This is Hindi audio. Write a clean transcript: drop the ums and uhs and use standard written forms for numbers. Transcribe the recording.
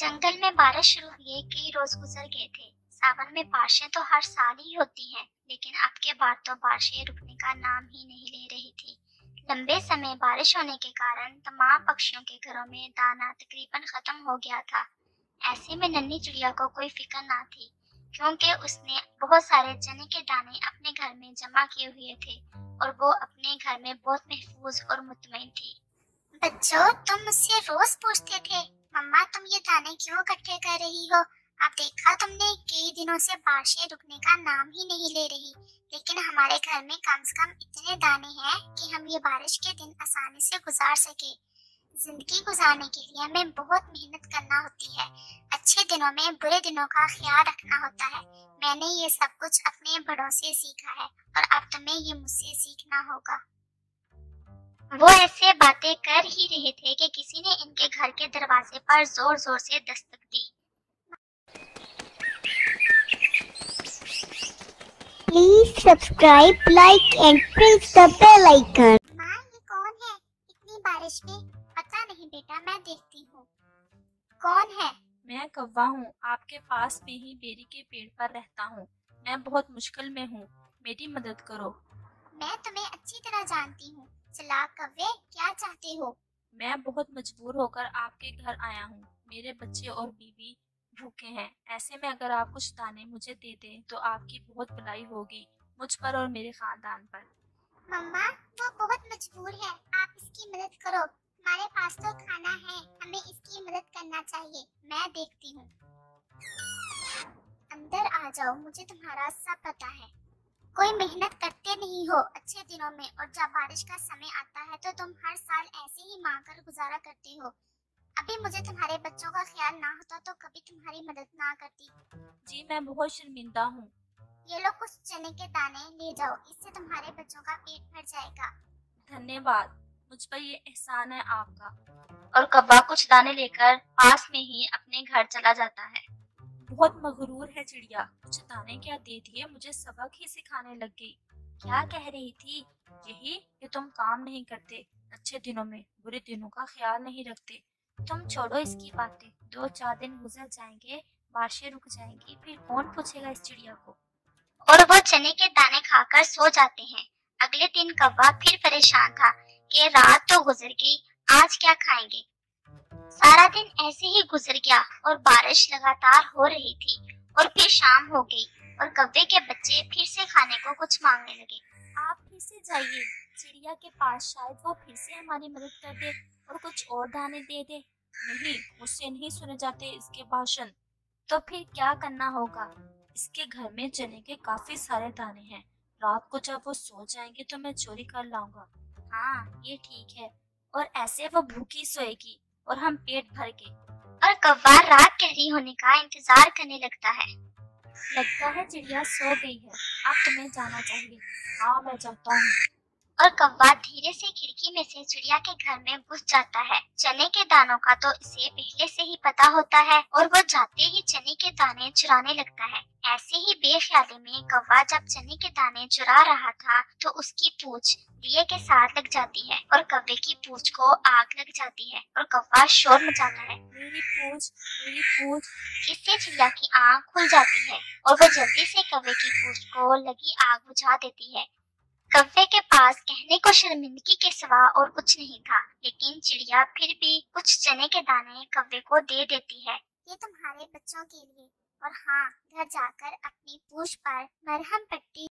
जंगल में बारिश शुरू हुए कई रोज गुजर गए थे। सावन में बारिशें तो हर साल ही होती हैं, लेकिन अब के बार तो बारिशें रुकने का नाम ही नहीं ले रही थी। लंबे समय बारिश होने के कारण तमाम पक्षियों के घरों में दाना तकरीबन खत्म हो गया था। ऐसे में नन्ही चिड़िया को कोई फिक्र ना थी, क्योंकि उसने बहुत सारे चने के दाने अपने घर में जमा किए हुए थे और वो अपने घर में बहुत महफूज और मुतमईन थी। बच्चों, तुम मुझसे रोज पूछते थे, मम्मा तुम ये दाने क्यों इकट्ठे कर रही हो? अब देखा तुमने, कई दिनों से बारिशें रुकने का नाम ही नहीं ले रही, लेकिन हमारे घर में कम से कम इतने दाने हैं कि हम ये बारिश के दिन आसानी से गुजार सके। जिंदगी गुजारने के लिए हमें बहुत मेहनत करना होती है। अच्छे दिनों में बुरे दिनों का ख्याल रखना होता है। मैंने ये सब कुछ अपने बड़ों से सीखा है और अब तुम्हें ये मुझसे सीखना होगा। वो ऐसे बातें कर ही रहे थे कि किसी ने इनके घर के दरवाजे पर जोर जोर से दस्तक दी। Please subscribe, like and press the bell icon. माँ, ये कौन है इतनी बारिश में? पता नहीं बेटा, मैं देखती हूँ। कौन है? मैं कौवा हूँ, आपके पास में ही बेरी के पेड़ पर रहता हूँ। मैं बहुत मुश्किल में हूँ, मेरी मदद करो। मैं तुम्हें अच्छी तरह जानती हूँ। चालाक कौवे, क्या चाहते हो? मैं बहुत मजबूर होकर आपके घर आया हूँ। मेरे बच्चे और बीवी भूखे हैं। ऐसे में अगर आप कुछ दाने मुझे दे दें तो आपकी बहुत भलाई होगी, मुझ पर और मेरे खानदान पर। मम्मा, वो बहुत मजबूर है, आप इसकी मदद करो। हमारे पास तो खाना है, हमें इसकी मदद करना चाहिए। मैं देखती हूँ। अंदर आ जाओ, मुझे तुम्हारा सब पता है। कोई मेहनत करते नहीं हो अच्छे दिनों में, और जब बारिश का समय आता है तो तुम हर साल ऐसे ही मांगकर गुजारा करते हो। अभी मुझे तुम्हारे बच्चों का ख्याल ना होता तो कभी तुम्हारी मदद ना करती। जी, मैं बहुत शर्मिंदा हूँ। ये लो, कुछ चने के दाने ले जाओ, इससे तुम्हारे बच्चों का पेट भर जाएगा। धन्यवाद, मुझ पर ये एहसान है आपका। और कौवा कुछ दाने लेकर पास में ही अपने घर चला जाता है। बहुत मगरूर है चिड़िया, कुछ दाने क्या दे दिए, मुझे सबक ही सिखाने लग गई। क्या कह रही थी? यही कि तुम काम नहीं करते, अच्छे दिनों में बुरे दिनों का ख्याल नहीं रखते। तुम छोड़ो इसकी बातें, 2-4 दिन गुजर जाएंगे, बारिशें रुक जाएंगी, फिर कौन पूछेगा इस चिड़िया को। और वो चने के दाने खाकर सो जाते हैं। अगले दिन कौवा फिर परेशान था कि रात तो गुजर गई, आज क्या खाएंगे। सारा दिन ऐसे ही गुजर गया और बारिश लगातार हो रही थी। और फिर शाम हो गई और कौवे के बच्चे फिर से खाने को कुछ मांगने लगे। आप फिर से जाइए चिड़िया के पास, शायद वो फिर से हमारी मदद कर दे और कुछ और दाने दे दे। नहीं, मुझसे नहीं सुने जाते इसके भाषण। तो फिर क्या करना होगा? इसके घर में चने के काफी सारे दाने हैं। रात को जब वो सो जाएंगे तो मैं चोरी कर लाऊंगा। हाँ, ये ठीक है। और ऐसे वो भूखी सोएगी और हम पेट भर के। और कौवा रात गहरी होने का इंतजार करने लगता है। लगता है चिड़िया सो गई है, अब तुम्हें जाना चाहिए। हाँ, मैं जाता हूँ। और कौवा धीरे से खिड़की में से चिड़िया के घर में घुस जाता है। चने के दानों का तो इसे पहले से ही पता होता है और वो जाते ही चने के दाने चुराने लगता है। ऐसे ही बेख्याली में कौवा जब चने के दाने चुरा रहा था तो उसकी पूंछ दिए के साथ लग जाती है और कौवे की पूंछ को आग लग जाती है और कौवा शोर मचाता है, मेरी पूंछ, मेरी पूंछ। इससे चिड़िया की आँख खुल जाती है और वो जल्दी से कौवे की पूंछ को लगी आग बुझा देती है। कौवे के पास कहने को शर्मिंदगी के सिवा और कुछ नहीं था, लेकिन चिड़िया फिर भी कुछ चने के दाने कौवे को दे देती है। ये तुम्हारे बच्चों के लिए, और हाँ, घर जाकर अपनी पूंछ पर मरहम पट्टी